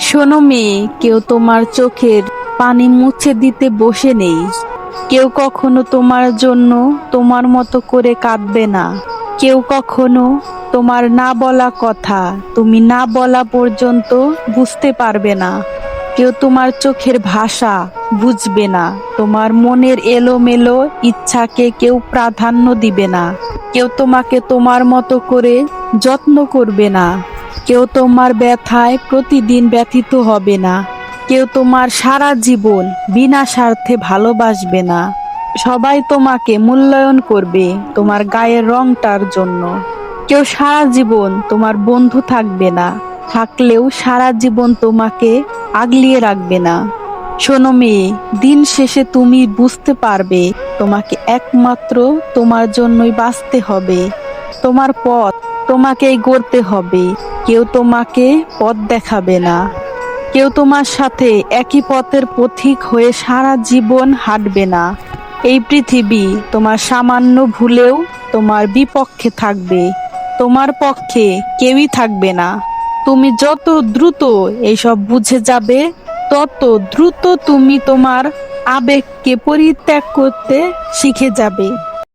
শোনো মেয়ে, কেউ তোমার চোখের পানি মুছে দিতে বসে নেই। কেউ কখনো তোমার জন্য তোমার মতো করে কাঁদবে না। কেউ কখনো তোমার না বলা কথা তুমি না বলা পর্যন্ত বুঝতে পারবে না। কেউ তোমার চোখের ভাষা বুঝবে না। তোমার মনের এলোমেলো ইচ্ছাকে কেউ প্রাধান্য দিবে না। কেউ তোমাকে তোমার মতো করে যত্ন করবে না। কেউ তোমার ব্যথায় প্রতিদিন ব্যথিত হবে না। কেউ তোমার সারা জীবন বিনা স্বার্থে ভালোবাসবে না। সবাই তোমাকে মূল্যায়ন করবে তোমার গায়ের রংটার জন্য। কেউ সারা জীবন তোমার বন্ধু থাকবে না, থাকলেও সারা জীবন তোমাকে আগলিয়ে রাখবে না। শোনো মেয়ে, দিন শেষে তুমি বুঝতে পারবে তোমাকে একমাত্র তোমার জন্যই বাঁচতে হবে। তোমার পথ তোমাকেই গড়তে হবে। কেউ তোমাকে পথ দেখাবে না। কেউ তোমার সাথে একই পথের পথিক হয়ে সারা জীবন হাঁটবে না। এই পৃথিবী তোমার সামান্য ভুলেও তোমার বিপক্ষে থাকবে। তোমার পক্ষে কেউই থাকবে না। তুমি যত দ্রুত এইসব বুঝে যাবে, তত দ্রুত তুমি তোমার আবেগকে পরিত্যাগ করতে শিখে যাবে।